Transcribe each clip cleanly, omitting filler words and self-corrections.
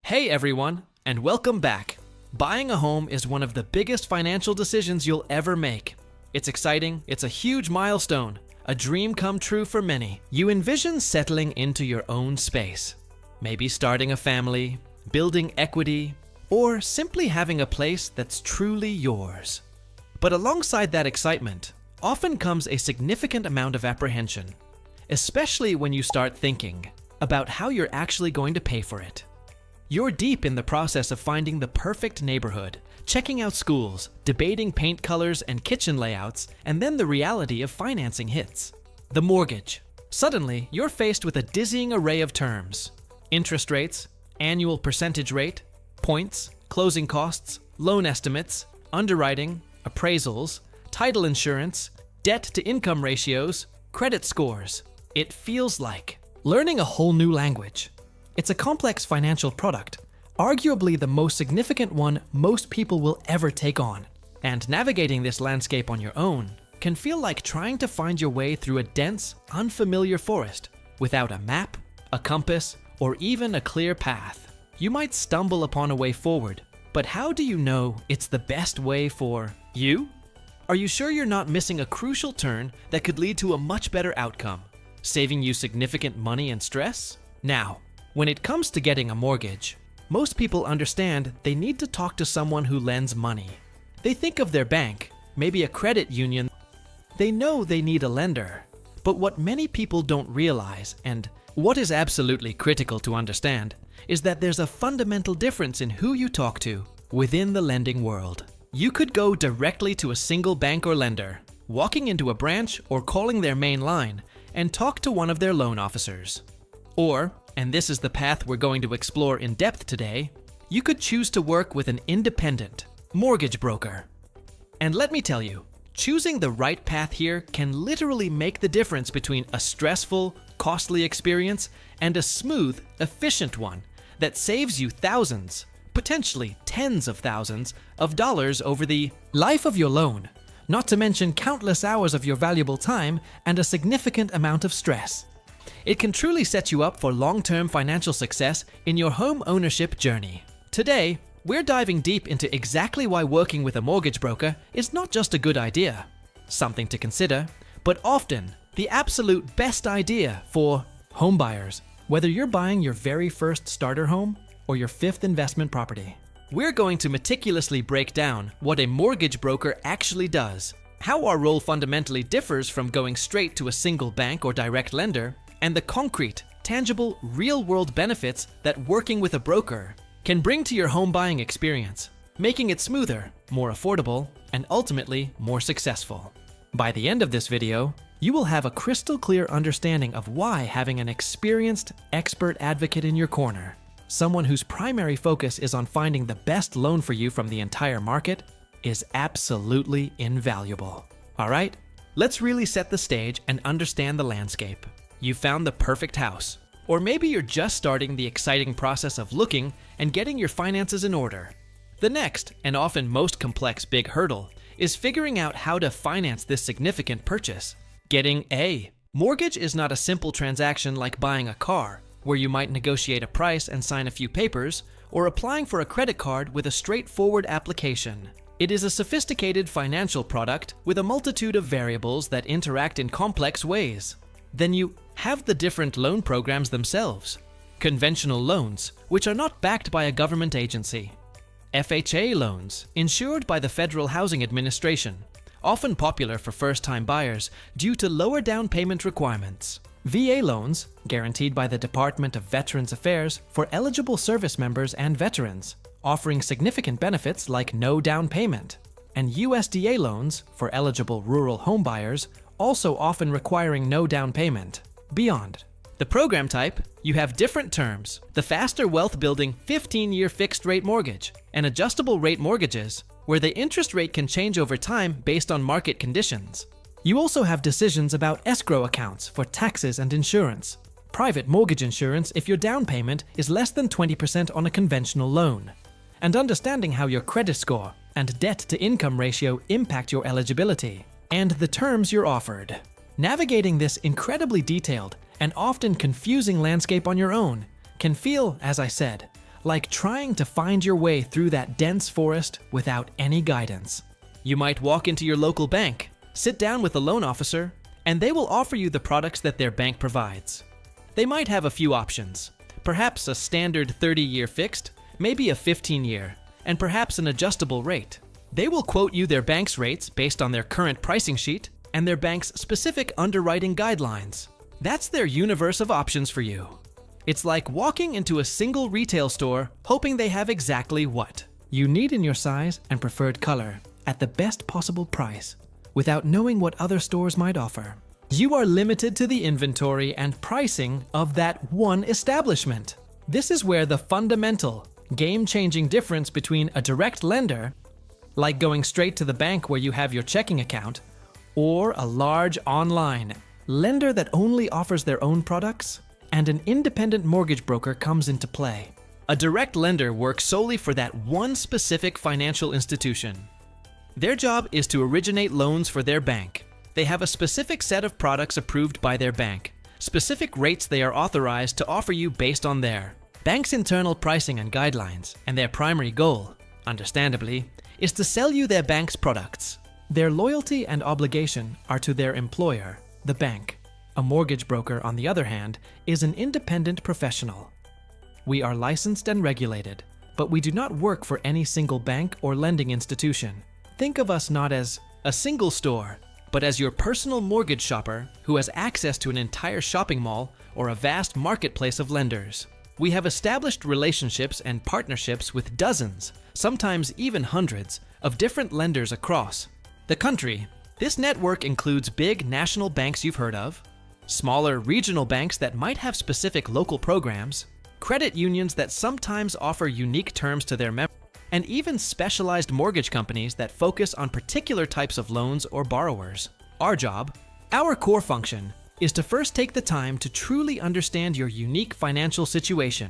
Hey everyone, and welcome back. Buying a home is one of the biggest financial decisions you'll ever make. It's exciting, it's a huge milestone, a dream come true for many. You envision settling into your own space, maybe starting a family, building equity, or simply having a place that's truly yours. But alongside that excitement, often comes a significant amount of apprehension, especially when you start thinking about how you're actually going to pay for it. You're deep in the process of finding the perfect neighborhood, checking out schools, debating paint colors and kitchen layouts, and then the reality of financing hits. The mortgage. Suddenly, you're faced with a dizzying array of terms. Interest rates, annual percentage rate, points, closing costs, loan estimates, underwriting, appraisals, title insurance, debt-to-income ratios, credit scores. It feels like learning a whole new language. It's a complex financial product, arguably the most significant one most people will ever take on. And navigating this landscape on your own can feel like trying to find your way through a dense, unfamiliar forest without a map, a compass, or even a clear path. You might stumble upon a way forward, but how do you know it's the best way for you? Are you sure you're not missing a crucial turn that could lead to a much better outcome, saving you significant money and stress? Now, when it comes to getting a mortgage, most people understand they need to talk to someone who lends money. They think of their bank, maybe a credit union. They know they need a lender. But what many people don't realize, and what is absolutely critical to understand, is that there's a fundamental difference in who you talk to within the lending world. You could go directly to a single bank or lender, walking into a branch or calling their main line, and talk to one of their loan officers. Or, and this is the path we're going to explore in depth today, you could choose to work with an independent mortgage broker. And let me tell you, choosing the right path here can literally make the difference between a stressful, costly experience and a smooth, efficient one that saves you thousands, potentially tens of thousands of dollars over the life of your loan, not to mention countless hours of your valuable time and a significant amount of stress. It can truly set you up for long-term financial success in your home ownership journey. Today, we're diving deep into exactly why working with a mortgage broker is not just a good idea, something to consider, but often the absolute best idea for home buyers, whether you're buying your very first starter home or your fifth investment property. We're going to meticulously break down what a mortgage broker actually does, how our role fundamentally differs from going straight to a single bank or direct lender, and the concrete, tangible, real-world benefits that working with a broker can bring to your home buying experience, making it smoother, more affordable, and ultimately more successful. By the end of this video, you will have a crystal clear understanding of why having an experienced, expert advocate in your corner, someone whose primary focus is on finding the best loan for you from the entire market, is absolutely invaluable. All right, let's really set the stage and understand the landscape. You found the perfect house, or maybe you're just starting the exciting process of looking and getting your finances in order. The next, and often most complex big hurdle, is figuring out how to finance this significant purchase. Getting a mortgage is not a simple transaction like buying a car, where you might negotiate a price and sign a few papers, or applying for a credit card with a straightforward application. It is a sophisticated financial product with a multitude of variables that interact in complex ways. Then you have the different loan programs themselves. Conventional loans, which are not backed by a government agency. FHA loans, insured by the Federal Housing Administration, often popular for first-time buyers due to lower down payment requirements. VA loans, guaranteed by the Department of Veterans Affairs for eligible service members and veterans, offering significant benefits like no down payment. And USDA loans for eligible rural home buyers, also often requiring no down payment. Beyond the program type, you have different terms: the faster wealth-building 15-year fixed-rate mortgage and adjustable rate mortgages, where the interest rate can change over time based on market conditions. You also have decisions about escrow accounts for taxes and insurance, private mortgage insurance if your down payment is less than 20% on a conventional loan, and understanding how your credit score and debt-to-income ratio impact your eligibility, and the terms you're offered. Navigating this incredibly detailed and often confusing landscape on your own can feel, as I said, like trying to find your way through that dense forest without any guidance. You might walk into your local bank, sit down with a loan officer, and they will offer you the products that their bank provides. They might have a few options, perhaps a standard 30-year fixed, maybe a 15-year, and perhaps an adjustable rate. They will quote you their bank's rates based on their current pricing sheet and their bank's specific underwriting guidelines. That's their universe of options for you. It's like walking into a single retail store hoping they have exactly what you need in your size and preferred color at the best possible price, without knowing what other stores might offer. You are limited to the inventory and pricing of that one establishment. This is where the fundamental, game-changing difference between a direct lender, like going straight to the bank where you have your checking account, or a large online lender that only offers their own products, and an independent mortgage broker comes into play. A direct lender works solely for that one specific financial institution. Their job is to originate loans for their bank. They have a specific set of products approved by their bank, specific rates they are authorized to offer you based on their bank's internal pricing and guidelines, and their primary goal, understandably, is to sell you their bank's products. Their loyalty and obligation are to their employer, the bank. A mortgage broker, on the other hand, is an independent professional. We are licensed and regulated, but we do not work for any single bank or lending institution. Think of us not as a single store, but as your personal mortgage shopper who has access to an entire shopping mall or a vast marketplace of lenders. We have established relationships and partnerships with dozens, sometimes even hundreds, of different lenders across the country. This network includes big national banks you've heard of, smaller regional banks that might have specific local programs, credit unions that sometimes offer unique terms to their members, and even specialized mortgage companies that focus on particular types of loans or borrowers. Our job, our core function, is to first take the time to truly understand your unique financial situation,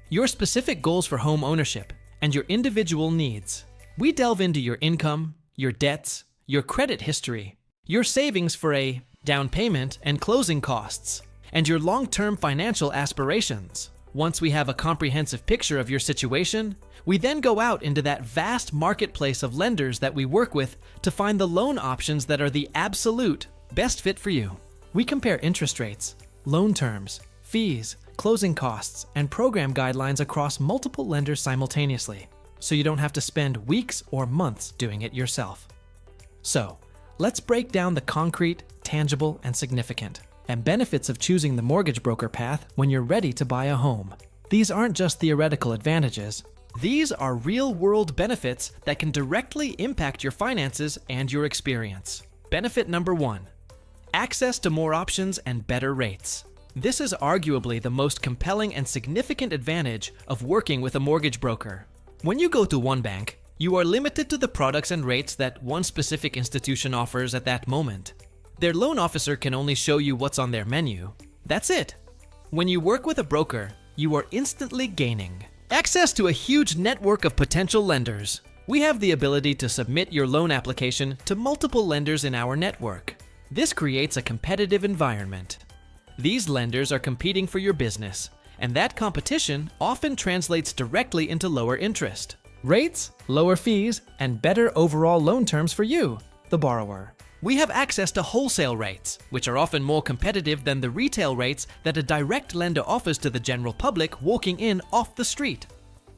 your specific goals for home ownership, and your individual needs. We delve into your income, your debts, your credit history, your savings for a down payment and closing costs, and your long-term financial aspirations. Once we have a comprehensive picture of your situation, we then go out into that vast marketplace of lenders that we work with to find the loan options that are the absolute best fit for you. We compare interest rates, loan terms, fees, closing costs, and program guidelines across multiple lenders simultaneously, so you don't have to spend weeks or months doing it yourself. So, let's break down the concrete, tangible, and significant, and benefits of choosing the mortgage broker path when you're ready to buy a home. These aren't just theoretical advantages. These are real-world benefits that can directly impact your finances and your experience. Benefit number 1. Access to more options and better rates. This is arguably the most compelling and significant advantage of working with a mortgage broker. When you go to one bank, you are limited to the products and rates that one specific institution offers at that moment. Their loan officer can only show you what's on their menu. That's it. When you work with a broker, you are instantly gaining access to a huge network of potential lenders. We have the ability to submit your loan application to multiple lenders in our network. This creates a competitive environment. These lenders are competing for your business, and that competition often translates directly into lower interest rates, lower fees, and better overall loan terms for you, the borrower. We have access to wholesale rates, which are often more competitive than the retail rates that a direct lender offers to the general public walking in off the street.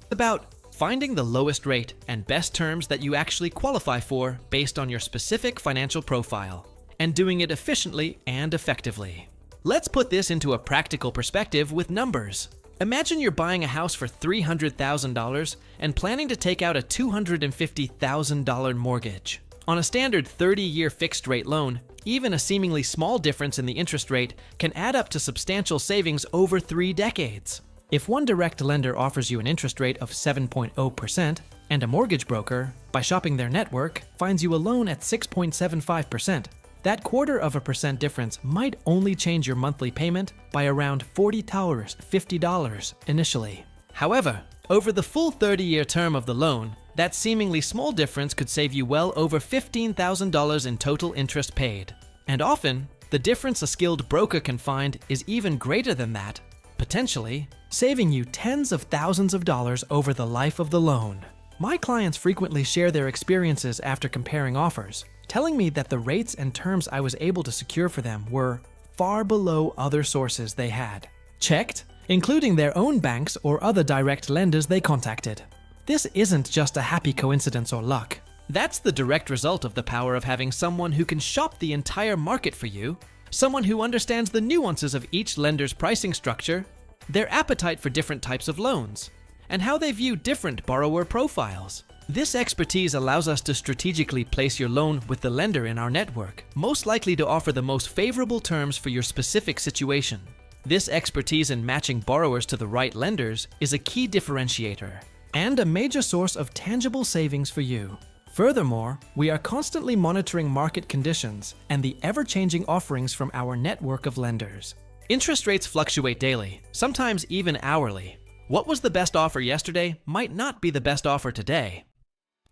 It's about finding the lowest rate and best terms that you actually qualify for based on your specific financial profile, and doing it efficiently and effectively. Let's put this into a practical perspective with numbers. Imagine you're buying a house for $300,000 and planning to take out a $250,000 mortgage. On a standard 30-year fixed-rate loan, even a seemingly small difference in the interest rate can add up to substantial savings over 3 decades. If one direct lender offers you an interest rate of 7.0% and a mortgage broker, by shopping their network, finds you a loan at 6.75%, that 0.25% difference might only change your monthly payment by around $40, $50 initially. However, over the full 30-year term of the loan, that seemingly small difference could save you well over $15,000 in total interest paid. And often, the difference a skilled broker can find is even greater than that, potentially saving you tens of thousands of dollars over the life of the loan. My clients frequently share their experiences after comparing offers, telling me that the rates and terms I was able to secure for them were far below other sources they had checked, including their own banks or other direct lenders they contacted. This isn't just a happy coincidence or luck. That's the direct result of the power of having someone who can shop the entire market for you, someone who understands the nuances of each lender's pricing structure, their appetite for different types of loans, and how they view different borrower profiles. This expertise allows us to strategically place your loan with the lender in our network, most likely to offer the most favorable terms for your specific situation. This expertise in matching borrowers to the right lenders is a key differentiator and a major source of tangible savings for you. Furthermore, we are constantly monitoring market conditions and the ever-changing offerings from our network of lenders. Interest rates fluctuate daily, sometimes even hourly. What was the best offer yesterday might not be the best offer today.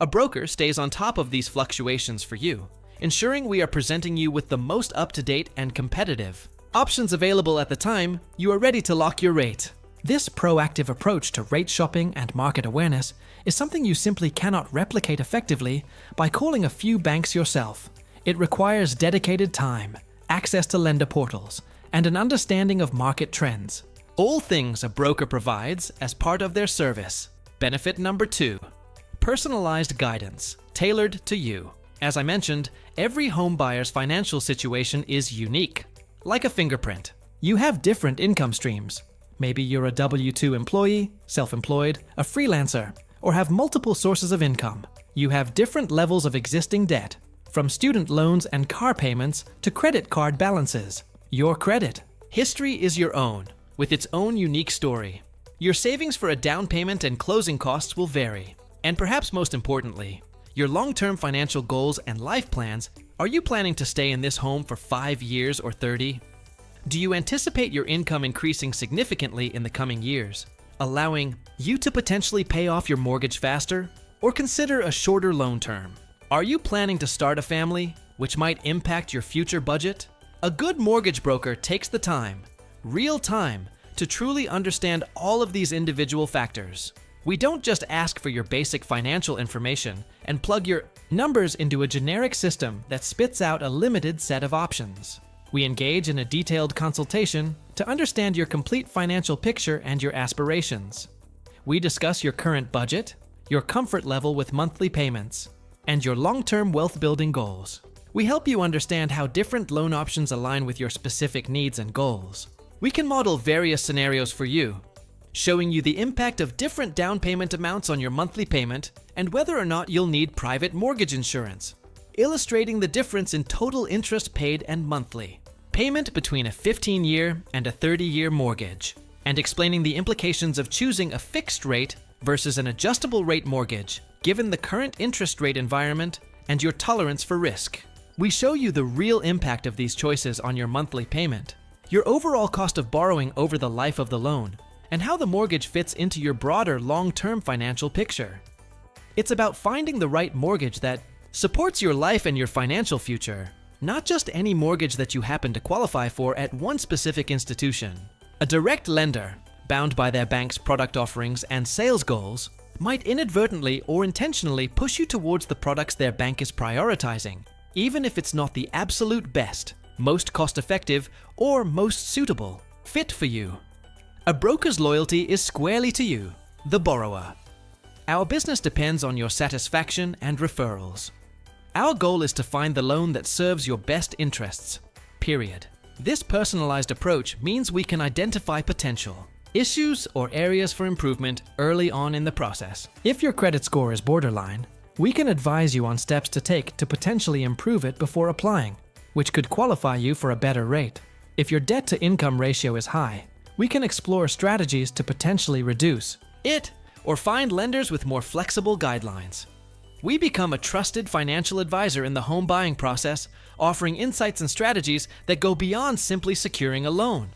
A broker stays on top of these fluctuations for you, ensuring we are presenting you with the most up-to-date and competitive options available at the time you are ready to lock your rate. This proactive approach to rate shopping and market awareness is something you simply cannot replicate effectively by calling a few banks yourself. It requires dedicated time, access to lender portals, and an understanding of market trends. All things a broker provides as part of their service. Benefit number 2, personalized guidance, tailored to you. As I mentioned, every home buyer's financial situation is unique, like a fingerprint. You have different income streams. Maybe you're a W-2 employee, self-employed, a freelancer, or have multiple sources of income. You have different levels of existing debt, from student loans and car payments to credit card balances. Your credit history is your own, with its own unique story. Your savings for a down payment and closing costs will vary. And perhaps most importantly, your long-term financial goals and life plans. Are you planning to stay in this home for 5 years or 30? Do you anticipate your income increasing significantly in the coming years, allowing you to potentially pay off your mortgage faster, or consider a shorter loan term? Are you planning to start a family, which might impact your future budget? A good mortgage broker takes the time, real time, to truly understand all of these individual factors. We don't just ask for your basic financial information and plug your numbers into a generic system that spits out a limited set of options. We engage in a detailed consultation to understand your complete financial picture and your aspirations. We discuss your current budget, your comfort level with monthly payments, and your long-term wealth-building goals. We help you understand how different loan options align with your specific needs and goals. We can model various scenarios for you, showing you the impact of different down payment amounts on your monthly payment and whether or not you'll need private mortgage insurance, illustrating the difference in total interest paid and monthly payment between a 15-year and a 30-year mortgage, and explaining the implications of choosing a fixed rate versus an adjustable rate mortgage, given the current interest rate environment and your tolerance for risk. We show you the real impact of these choices on your monthly payment, your overall cost of borrowing over the life of the loan, and how the mortgage fits into your broader long-term financial picture. It's about finding the right mortgage that supports your life and your financial future, not just any mortgage that you happen to qualify for at one specific institution. A direct lender, bound by their bank's product offerings and sales goals, might inadvertently or intentionally push you towards the products their bank is prioritizing, even if it's not the absolute best, most cost-effective, or most suitable fit for you. A broker's loyalty is squarely to you, the borrower. Our business depends on your satisfaction and referrals. Our goal is to find the loan that serves your best interests, period. This personalized approach means we can identify potential issues or areas for improvement early on in the process. If your credit score is borderline, we can advise you on steps to take to potentially improve it before applying, which could qualify you for a better rate. If your debt-to-income ratio is high, we can explore strategies to potentially reduce it or find lenders with more flexible guidelines. We become a trusted financial advisor in the home buying process, offering insights and strategies that go beyond simply securing a loan.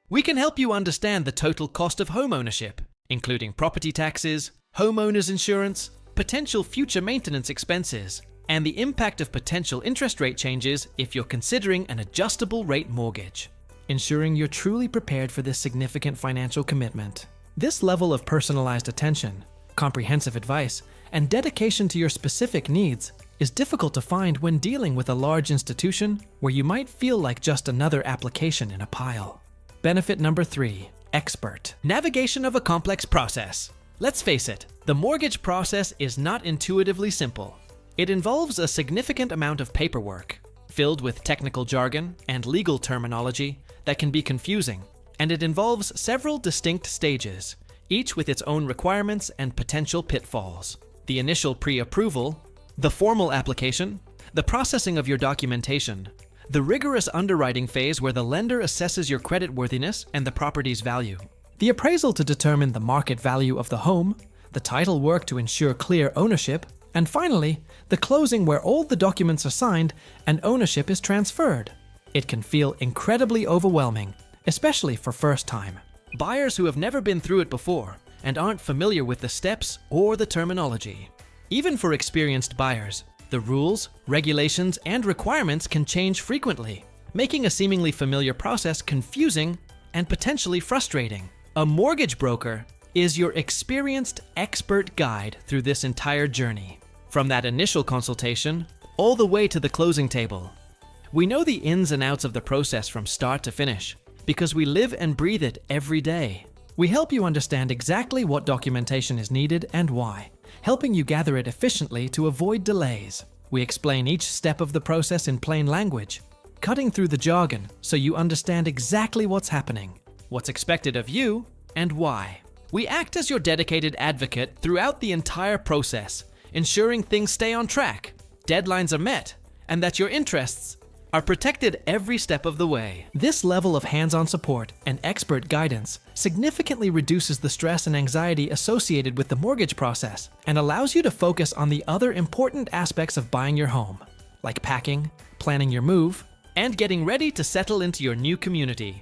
We can help you understand the total cost of home ownership, including property taxes, homeowners insurance, potential future maintenance expenses, and the impact of potential interest rate changes if you're considering an adjustable rate mortgage. ensuring you're truly prepared for this significant financial commitment. This level of personalized attention, comprehensive advice, and dedication to your specific needs is difficult to find when dealing with a large institution where you might feel like just another application in a pile. Benefit number 3, expert. Navigation of a complex process. Let's face it, the mortgage process is not intuitively simple. It involves a significant amount of paperwork, filled with technical jargon and legal terminology that can be confusing, and it involves several distinct stages, each with its own requirements and potential pitfalls. The initial pre-approval, the formal application, the processing of your documentation, the rigorous underwriting phase where the lender assesses your creditworthiness and the property's value, the appraisal to determine the market value of the home, the title work to ensure clear ownership, and finally, the closing where all the documents are signed and ownership is transferred. It can feel incredibly overwhelming, especially for first-time buyers who have never been through it before and aren't familiar with the steps or the terminology. Even for experienced buyers, the rules, regulations, and requirements can change frequently, making a seemingly familiar process confusing and potentially frustrating. A mortgage broker is your experienced expert guide through this entire journey, from that initial consultation all the way to the closing table. We know the ins and outs of the process from start to finish because we live and breathe it every day. We help you understand exactly what documentation is needed and why, helping you gather it efficiently to avoid delays. We explain each step of the process in plain language, cutting through the jargon so you understand exactly what's happening, what's expected of you, and why. We act as your dedicated advocate throughout the entire process, ensuring things stay on track, deadlines are met, and that your interests are protected every step of the way. This level of hands-on support and expert guidance significantly reduces the stress and anxiety associated with the mortgage process and allows you to focus on the other important aspects of buying your home, like packing, planning your move, and getting ready to settle into your new community.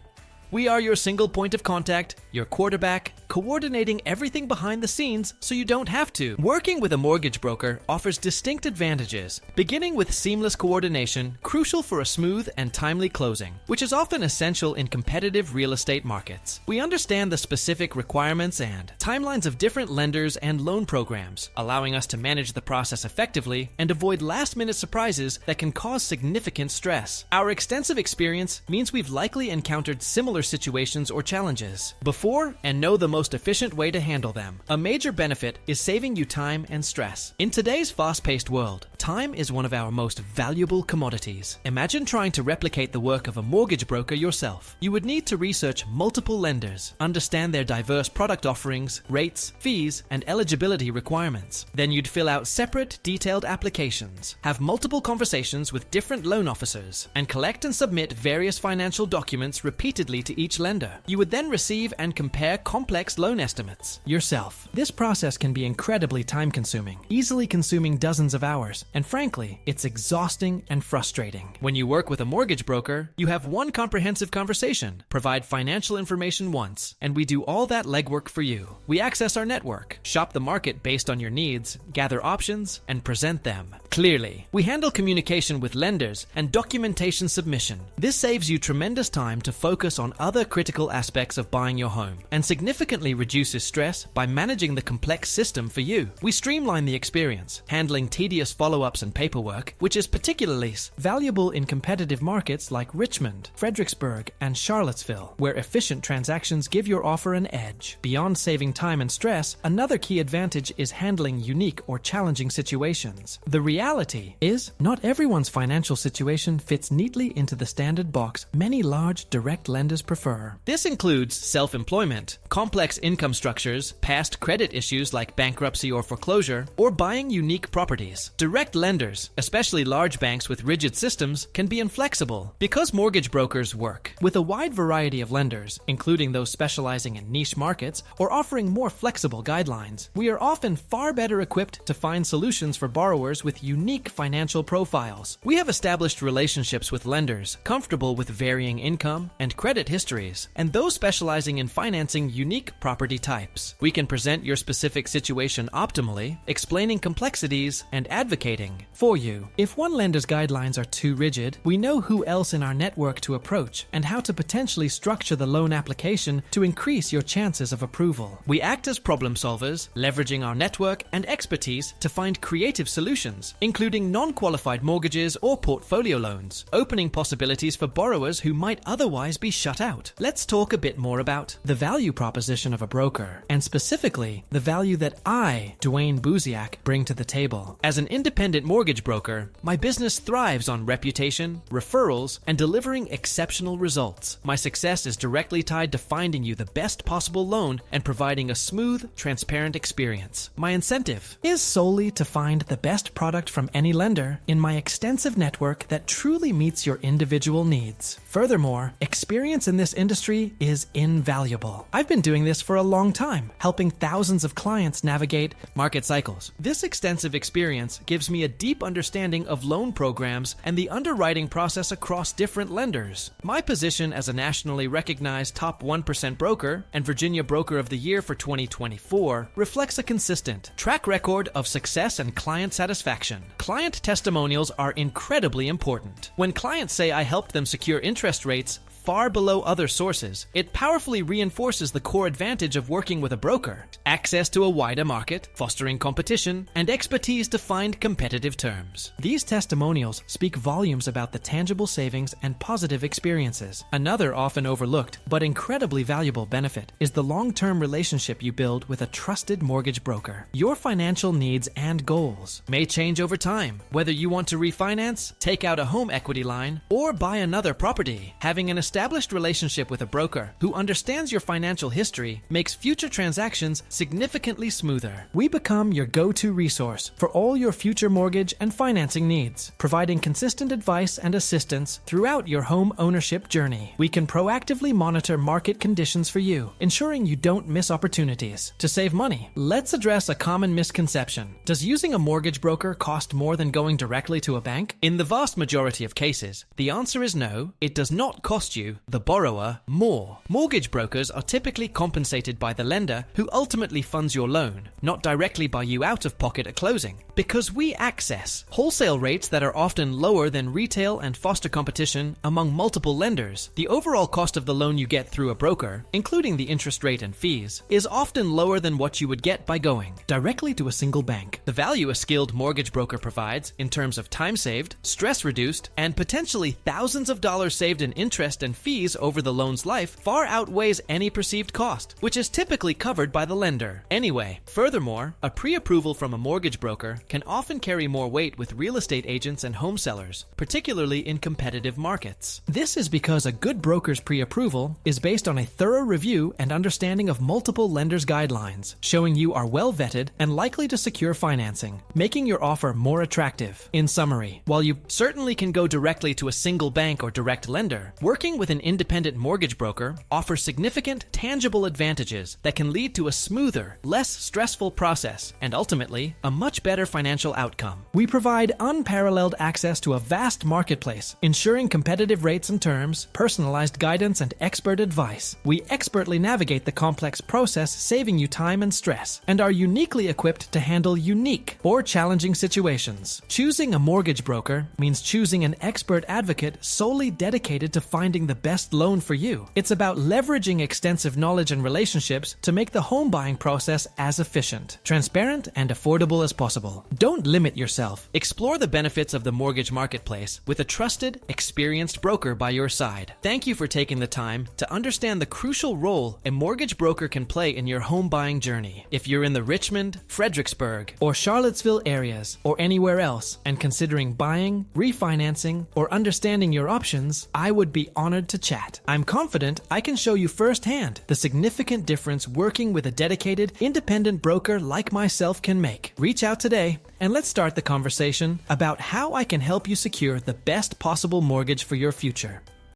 We are your single point of contact, your quarterback, coordinating everything behind the scenes so you don't have to. Working with a mortgage broker offers distinct advantages, beginning with seamless coordination, crucial for a smooth and timely closing, which is often essential in competitive real estate markets. We understand the specific requirements and timelines of different lenders and loan programs, allowing us to manage the process effectively and avoid last-minute surprises that can cause significant stress. Our extensive experience means we've likely encountered similar situations or challenges before and know the most efficient way to handle them. A major benefit is saving you time and stress. In today's fast-paced world, time is one of our most valuable commodities. Imagine trying to replicate the work of a mortgage broker yourself. You would need to research multiple lenders, understand their diverse product offerings, rates, fees, and eligibility requirements. Then you'd fill out separate, detailed applications, have multiple conversations with different loan officers, and collect and submit various financial documents repeatedly to each lender. You would then receive and compare complex loan estimates yourself. This process can be incredibly time-consuming, easily consuming dozens of hours, and frankly, it's exhausting and frustrating. When you work with a mortgage broker, you have one comprehensive conversation, provide financial information once, and we do all that legwork for you. We access our network, shop the market based on your needs, gather options, and present them clearly. We handle communication with lenders and documentation submission. This saves you tremendous time to focus on other critical aspects of buying your home and significantly reduces stress by managing the complex system for you. We streamline the experience, handling tedious follow-ups and paperwork, which is particularly valuable in competitive markets like Richmond, Fredericksburg, and Charlottesville, where efficient transactions give your offer an edge. Beyond saving time and stress, another key advantage is handling unique or challenging situations. The reality is, not everyone's financial situation fits neatly into the standard box many large direct lenders prefer. This includes self-employment, complex income structures, past credit issues like bankruptcy or foreclosure, or buying unique properties. Direct lenders, especially large banks with rigid systems, can be inflexible. Because mortgage brokers work with a wide variety of lenders, including those specializing in niche markets or offering more flexible guidelines, we are often far better equipped to find solutions for borrowers with unique unique financial profiles. We have established relationships with lenders comfortable with varying income and credit histories, and those specializing in financing unique property types. We can present your specific situation optimally, explaining complexities and advocating for you. If one lender's guidelines are too rigid, we know who else in our network to approach and how to potentially structure the loan application to increase your chances of approval. We act as problem solvers, leveraging our network and expertise to find creative solutions, including non-qualified mortgages or portfolio loans, opening possibilities for borrowers who might otherwise be shut out. Let's talk a bit more about the value proposition of a broker, and specifically the value that I, Duane Buziak, bring to the table. As an independent mortgage broker, my business thrives on reputation, referrals, and delivering exceptional results. My success is directly tied to finding you the best possible loan and providing a smooth, transparent experience. My incentive is solely to find the best product from any lender in my extensive network that truly meets your individual needs. Furthermore, experience in this industry is invaluable. I've been doing this for a long time, helping thousands of clients navigate market cycles. This extensive experience gives me a deep understanding of loan programs and the underwriting process across different lenders. My position as a nationally recognized top 1% broker and Virginia Broker of the Year for 2024 reflects a consistent track record of success and client satisfaction. Client testimonials are incredibly important. When clients say I helped them secure interest rates far below other sources, it powerfully reinforces the core advantage of working with a broker: access to a wider market, fostering competition, and expertise to find competitive terms. These testimonials speak volumes about the tangible savings and positive experiences. Another often overlooked but incredibly valuable benefit is the long-term relationship you build with a trusted mortgage broker. Your financial needs and goals may change over time, whether you want to refinance, take out a home equity line, or buy another property. Having an established relationship with a broker who understands your financial history makes future transactions significantly smoother. We become your go-to resource for all your future mortgage and financing needs, providing consistent advice and assistance throughout your home ownership journey. We can proactively monitor market conditions for you, ensuring you don't miss opportunities. To save money, let's address a common misconception. Does using a mortgage broker cost more than going directly to a bank? In the vast majority of cases, the answer is no. It does not cost you, the borrower, more. Mortgage brokers are typically compensated by the lender who ultimately funds your loan, not directly by you out of pocket at closing. Because we access wholesale rates that are often lower than retail and foster competition among multiple lenders, the overall cost of the loan you get through a broker, including the interest rate and fees, is often lower than what you would get by going directly to a single bank. The value a skilled mortgage broker provides in terms of time saved, stress reduced, and potentially thousands of dollars saved in interest and fees over the loan's life far outweighs any perceived cost, which is typically covered by the lender anyway. Furthermore, a pre-approval from a mortgage broker can often carry more weight with real estate agents and home sellers, particularly in competitive markets. This is because a good broker's pre-approval is based on a thorough review and understanding of multiple lenders' guidelines, showing you are well vetted and likely to secure financing, making your offer more attractive. In summary, while you certainly can go directly to a single bank or direct lender, working with an independent mortgage broker offers significant, tangible advantages that can lead to a smoother, less stressful process and ultimately a much better financial outcome. We provide unparalleled access to a vast marketplace, ensuring competitive rates and terms, personalized guidance, and expert advice. We expertly navigate the complex process, saving you time and stress, and are uniquely equipped to handle unique or challenging situations. Choosing a mortgage broker means choosing an expert advocate solely dedicated to finding the best loan for you. It's about leveraging extensive knowledge and relationships to make the home buying process as efficient, transparent, and affordable as possible. Don't limit yourself. Explore the benefits of the mortgage marketplace with a trusted, experienced broker by your side. Thank you for taking the time to understand the crucial role a mortgage broker can play in your home buying journey. If you're in the Richmond, Fredericksburg, or Charlottesville areas, or anywhere else, and considering buying, refinancing, or understanding your options, I would be honored to chat. I'm confident I can show you firsthand the significant difference working with a dedicated, independent broker like myself can make. Reach out today and let's start the conversation about how I can help you secure the best possible mortgage for your future.